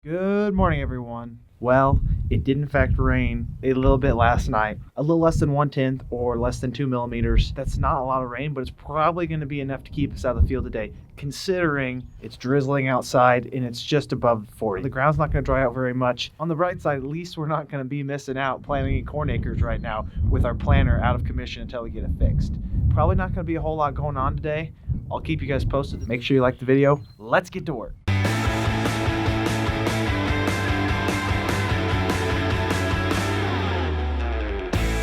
Good morning, everyone. Well, it did in fact rain a little bit last night, a little less than 1/10 or less than 2 millimeters. That's not a lot of rain, but it's probably going to be enough to keep us out of the field today, considering it's drizzling outside and it's just above 40. The ground's not going to dry out very much. On the bright side, at least we're not going to be missing out planting corn acres right now with our planter out of commission until we get it fixed. Probably not going to be a whole lot going on today. I'll keep you guys posted. Make sure you like the video. Let's get to work.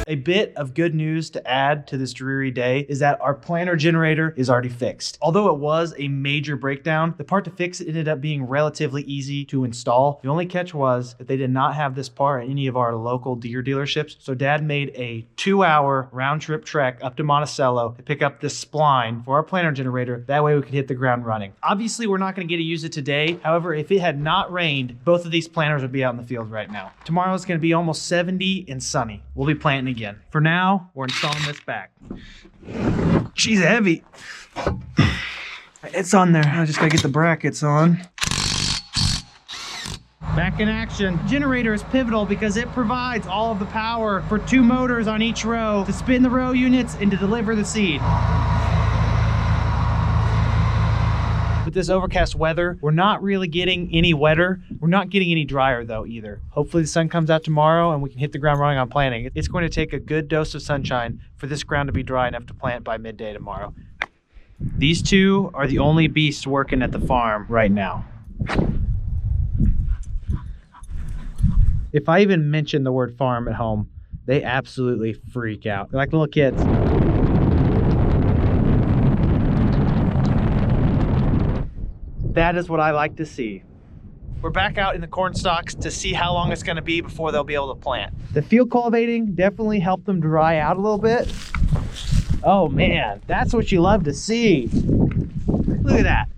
A bit of good news to add to this dreary day is that our planter generator is already fixed. Although it was a major breakdown, the part to fix it ended up being relatively easy to install. The only catch was that they did not have this part at any of our local Deere dealerships, so Dad made a 2-hour round-trip trek up to Monticello to pick up this spline for our planter generator. That way we could hit the ground running. Obviously, we're not going to get to use it today. However, if it had not rained, both of these planters would be out in the field right now. Tomorrow is going to be almost 70 and sunny. We'll be planting again. For now, we're installing this back. She's heavy. It's on there. I just gotta get the brackets on. Back in action. The generator is pivotal because it provides all of the power for 2 motors on each row to spin the row units and to deliver the seed. With this overcast weather, we're not really getting any wetter. We're not getting any drier though either. Hopefully the sun comes out tomorrow and we can hit the ground running on planting. It's going to take a good dose of sunshine for this ground to be dry enough to plant by midday tomorrow. These two are the only beasts working at the farm right now. If I even mention the word farm at home, they absolutely freak out. They're like little kids. That is what I like to see. We're back out in the corn stalks to see how long it's going to be before they'll be able to plant. The field cultivating definitely helped them dry out a little bit. Oh man, that's what you love to see. Look at that.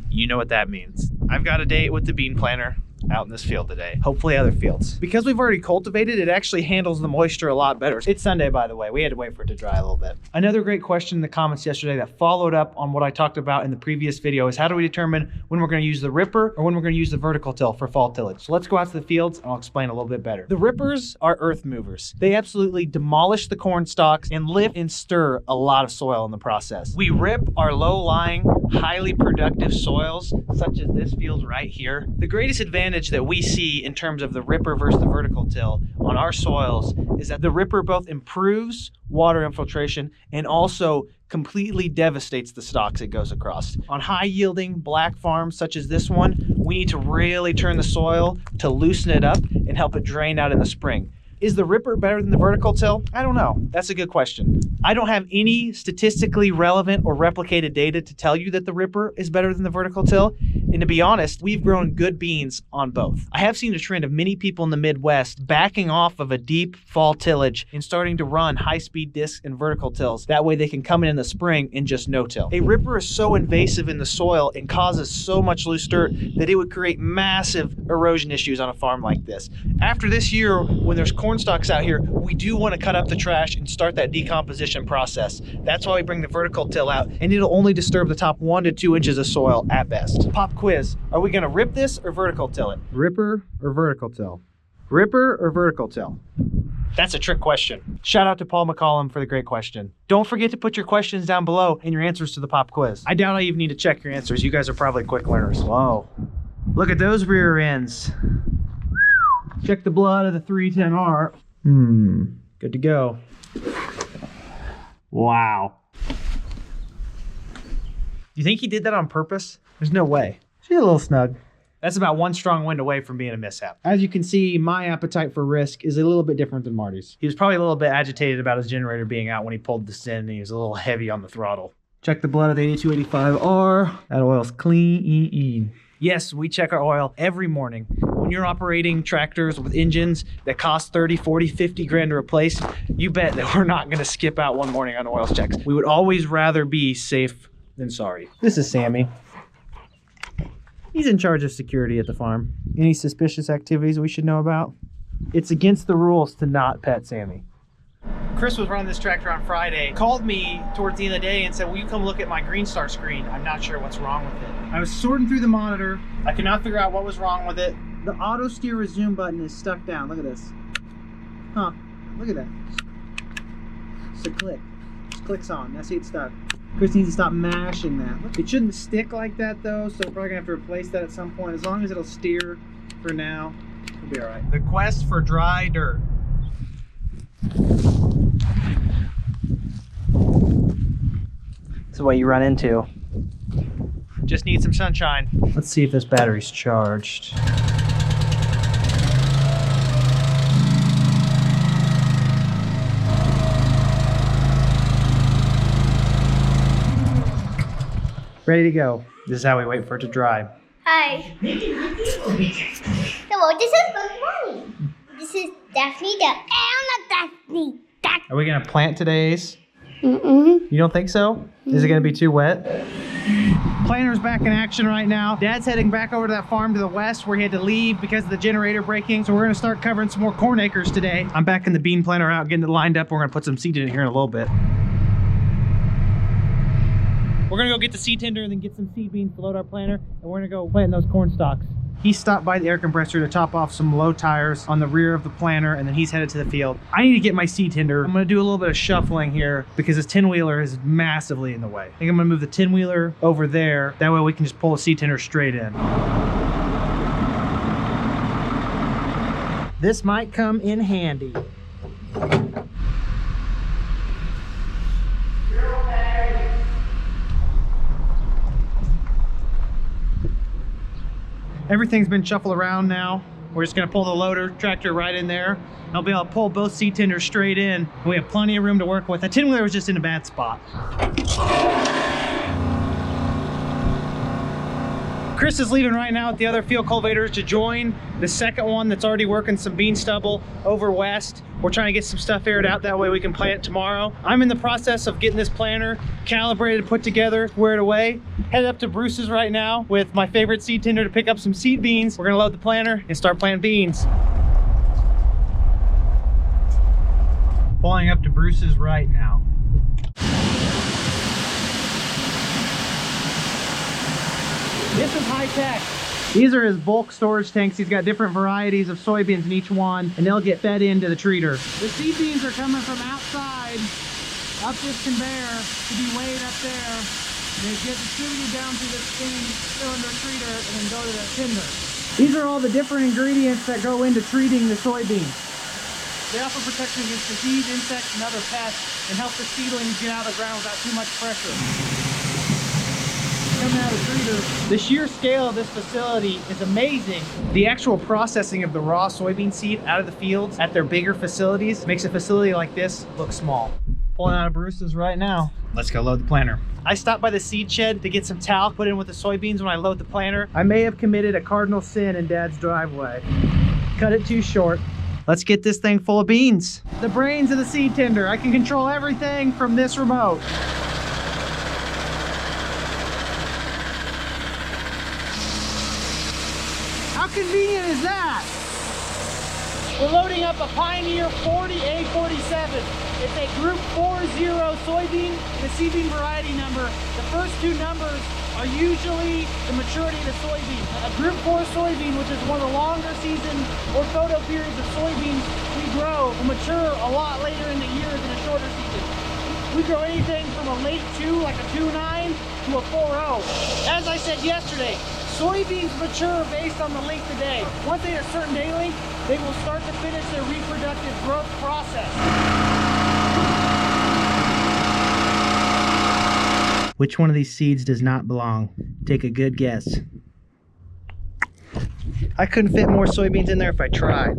You know what that means. I've got a date with the bean planter out in this field today. Hopefully other fields. Because we've already cultivated, it actually handles the moisture a lot better. It's Sunday, by the way. We had to wait for it to dry a little bit. Another great question in the comments yesterday that followed up on what I talked about in the previous video is how do we determine when we're going to use the ripper or when we're going to use the vertical till for fall tillage? So let's go out to the fields and I'll explain a little bit better. The rippers are earth movers. They absolutely demolish the corn stalks and lift and stir a lot of soil in the process. We rip our low-lying, highly productive soils, such as this field right here. The greatest advantage that we see in terms of the ripper versus the vertical till on our soils is that the ripper both improves water infiltration and also completely devastates the stalks it goes across. On high yielding black farms such as this one, we need to really turn the soil to loosen it up and help it drain out in the spring. Is the ripper better than the vertical till? I don't know. That's a good question. I don't have any statistically relevant or replicated data to tell you that the ripper is better than the vertical till. And to be honest, we've grown good beans on both. I have seen a trend of many people in the Midwest backing off of a deep fall tillage and starting to run high-speed disc and vertical tills. That way they can come in the spring and just no-till. A ripper is so invasive in the soil and causes so much loose dirt that it would create massive erosion issues on a farm like this. After this year, when there's corn stalks out here, we do want to cut up the trash and start that decomposition process. That's why we bring the vertical till out, and it'll only disturb the top 1 to 2 inches of soil at best. Pop quiz, are we gonna rip this or vertical till it? Ripper or vertical till? Ripper or vertical till? That's a trick question. Shout out to Paul McCollum for the great question. Don't forget to put your questions down below and your answers to the pop quiz. I doubt I even need to check your answers. You guys are probably quick learners. Whoa, look at those rear ends. Check the blood of the 310R. Good to go. Wow. You think he did that on purpose? There's no way. She's a little snug. That's about 1 strong wind away from being a mishap. As you can see, my appetite for risk is a little bit different than Marty's. He was probably a little bit agitated about his generator being out when he pulled this in, and he was a little heavy on the throttle. Check the blood of the 8285R. That oil's clean. Yes, we check our oil every morning. When you're operating tractors with engines that cost 30, 40, 50 grand to replace, you bet that we're not gonna skip out one morning on oil checks. We would always rather be safe than sorry. This is Sammy. He's in charge of security at the farm. Any suspicious activities we should know about? It's against the rules to not pet Sammy. Chris was running this tractor on Friday, called me towards the end of the day and said, will you come look at my green start screen? I'm not sure what's wrong with it. I was sorting through the monitor. I could not figure out what was wrong with it. The auto steer resume button is stuck down. Look at this. Huh. Look at that. Just a click. Just clicks on. That's it stuck. Chris needs to stop mashing that. Look, it shouldn't stick like that though, so we're probably gonna have to replace that at some point. As long as it'll steer for now, we'll be alright. The quest for dry dirt. This is what you run into. Just need some sunshine. Let's see if this battery's charged. Ready to go. This is how we wait for it to dry. Hi. Hello, this is Good Morning. This is Daphne Duck. I'm not Daphne Duck. Are we gonna plant today's? Mm-mm. You don't think so? Is it gonna be too wet? Planter's back in action right now. Dad's heading back over to that farm to the west where he had to leave because of the generator breaking. So we're gonna start covering some more corn acres today. I'm backing the bean planter out, getting it lined up. We're gonna put some seed in it here in a little bit. We're gonna go get the seed tender and then get some seed beans to load our planter, and we're gonna go plant those corn stalks. He stopped by the air compressor to top off some low tires on the rear of the planter, and then he's headed to the field. I need to get my seed tender. I'm gonna do a little bit of shuffling here because this 10-wheeler is massively in the way. I think I'm gonna move the 10-wheeler over there. That way we can just pull the seed tender straight in. This might come in handy. Everything's been shuffled around now. We're just gonna pull the loader tractor right in there. I'll be able to pull both seed tenders straight in. We have plenty of room to work with. The 10-wheeler was just in a bad spot. Chris is leaving right now with the other field cultivators to join the second one that's already working some bean stubble over west. We're trying to get some stuff aired out, that way we can plant tomorrow. I'm in the process of getting this planter calibrated, put together, squared away. Headed up to Bruce's right now with my favorite seed tender to pick up some seed beans. We're gonna load the planter and start planting beans. Pulling up to Bruce's right now. This is high tech. These are his bulk storage tanks. He's got different varieties of soybeans in each one, and they'll get fed into the treater. The seed beans are coming from outside up this conveyor to be weighed up there. They get distributed down through this thing, cylinder treater, and then go to the tinder. These are all the different ingredients that go into treating the soybeans. They offer protection against disease, insects, and other pests, and help the seedlings get out of the ground without too much pressure. Coming out of the treater. The sheer scale of this facility is amazing. The actual processing of the raw soybean seed out of the fields at their bigger facilities makes a facility like this look small. Pulling out of Bruce's right now. Let's go load the planter. I stopped by the seed shed to get some talc put in with the soybeans when I load the planter. I may have committed a cardinal sin in Dad's driveway. Cut it too short. Let's get this thing full of beans. The brains of the seed tender. I can control everything from this remote. How convenient is that? We're loading up a Pioneer 40A47. It's a Group 40 soybean, the seed bean variety number. The first two numbers are usually the maturity of the soybean. A Group 4 soybean, which is one of the longer season or photo periods of soybeans we grow, will mature a lot later in the year than a shorter season. We grow anything from a late 2, like a 2.9, to a 4.0. As I said yesterday, soybeans mature based on the length of day. Once they hit a certain day length, they will start to finish their reproductive growth process. Which one of these seeds does not belong? Take a good guess. I couldn't fit more soybeans in there if I tried.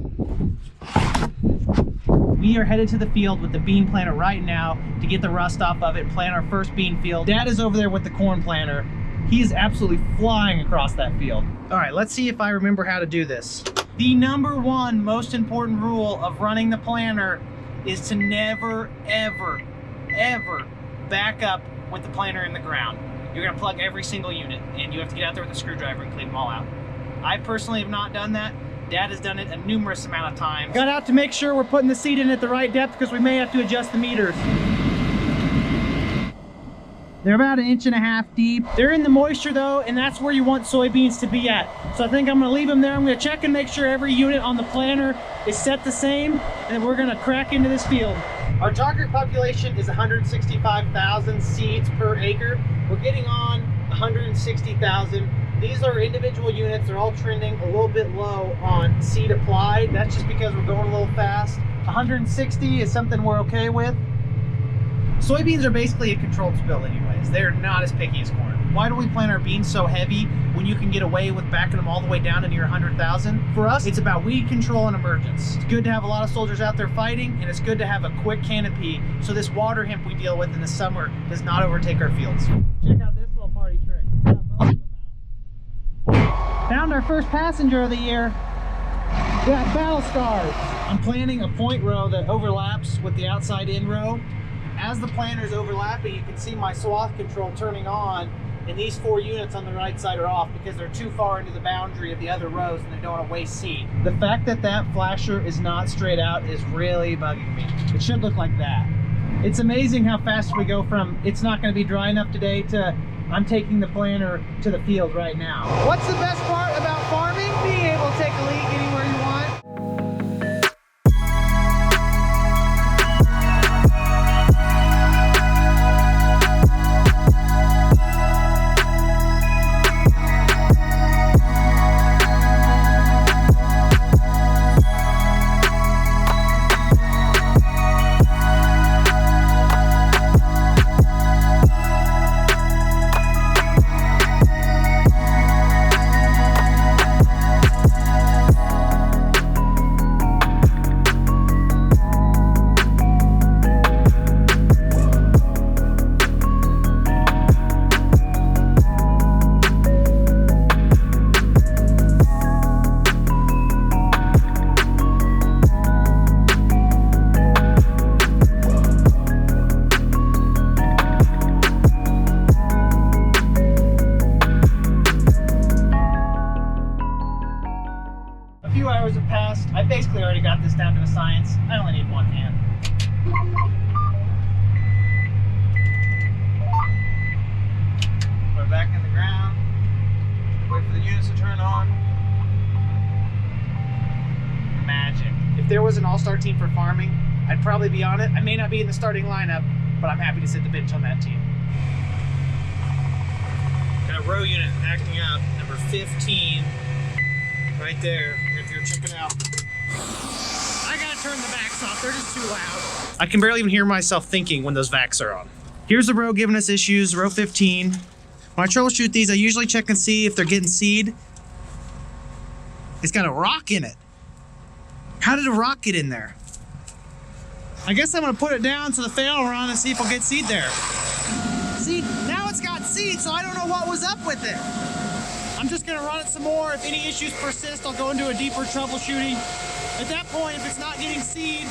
We are headed to the field with the bean planter right now to get the rust off of it and plant our first bean field. Dad is over there with the corn planter. He is absolutely flying across that field. All right, let's see if I remember how to do this. The number one most important rule of running the planter is to never, ever, ever back up with the planter in the ground. You're gonna plug every single unit and you have to get out there with a screwdriver and clean them all out. I personally have not done that. Dad has done it a numerous amount of times. Got out to make sure we're putting the seed in at the right depth because we may have to adjust the meters. They're about 1.5 inches deep. They're in the moisture though, and that's where you want soybeans to be at. So I think I'm gonna leave them there. I'm gonna check and make sure every unit on the planter is set the same, and then we're gonna crack into this field. Our target population is 165,000 seeds per acre. We're getting on 160,000. These are individual units. They're all trending a little bit low on seed applied. That's just because we're going a little fast. 160 is something we're okay with. Soybeans are basically a controlled spill anyways. They're not as picky as corn. Why do we plant our beans so heavy when you can get away with backing them all the way down to near 100,000? For us, it's about weed control and emergence. It's good to have a lot of soldiers out there fighting, and it's good to have a quick canopy so this water hemp we deal with in the summer does not overtake our fields. Check out this little party trick. Found our first passenger of the year. Got battle scars. I'm planting a point row that overlaps with the outside in row. As the planter is overlapping, you can see my swath control turning on, and these 4 units on the right side are off because they're too far into the boundary of the other rows and they don't want to waste seed. The fact that that flasher is not straight out is really bugging me. It should look like that. It's amazing how fast we go from it's not going to be dry enough today to I'm taking the planter to the field right now. What's the best part about farming? Being able to take a leak anywhere you want. I basically already got this down to a science. I only need one hand. Put it back in the ground. Wait for the units to turn on. Magic. If there was an all-star team for farming, I'd probably be on it. I may not be in the starting lineup, but I'm happy to sit the bench on that team. Got a row unit acting out, number 15. Right there, if you're checking out. I gotta turn the vacs off, they're just too loud. I can barely even hear myself thinking when those vacs are on. Here's the row giving us issues, row 15. When I troubleshoot these, I usually check and see if they're getting seed. It's got a rock in it. How did a rock get in there? I guess I'm gonna put it down so the fan will run and see if we'll get seed there. See, now it's got seed, so I don't know what was up with it. I'm just gonna run it some more. If any issues persist, I'll go into a deeper troubleshooting. At that point, if it's not getting seed,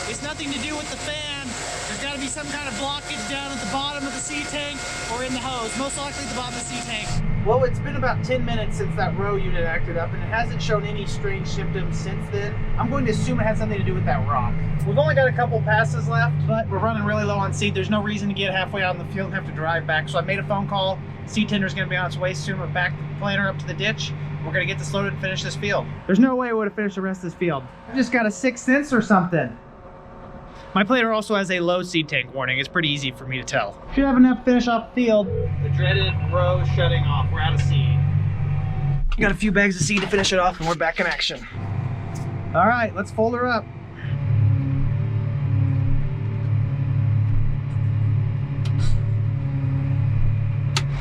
it's nothing to do with the fan. There's gotta be some kind of blockage down at the bottom of the seed tank or in the hose, most likely at the bottom of the seed tank. Well, it's been about 10 minutes since that row unit acted up, and it hasn't shown any strange symptoms since then. I'm going to assume it had something to do with that rock. We've only got a couple passes left, but we're running really low on seed. There's no reason to get halfway out in the field and have to drive back, so I made a phone call. Seed tender's gonna be on its way soon. We're back the planter up to the ditch. We're gonna get this loaded and finish this field. There's no way I would have finished the rest of this field. I just got a 6th sense or something. My planter also has a low seed tank warning. It's pretty easy for me to tell. Should have enough to finish off the field. The dreaded row is shutting off. We're out of seed. Got a few bags of seed to finish it off and we're back in action. All right, let's fold her up.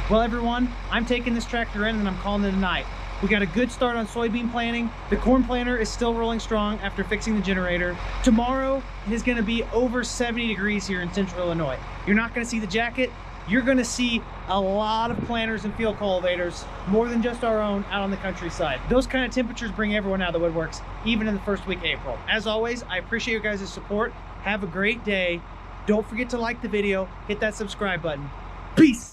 Well, everyone, I'm taking this tractor in and I'm calling it a night. We got a good start on soybean planting. The corn planter is still rolling strong after fixing the generator. Tomorrow is gonna be over 70 degrees here in central Illinois. You're not gonna see the jacket. You're gonna see a lot of planters and field cultivators, more than just our own, out on the countryside. Those kind of temperatures bring everyone out of the woodworks, even in the first week of April. As always, I appreciate your guys' support. Have a great day. Don't forget to like the video, hit that subscribe button. Peace.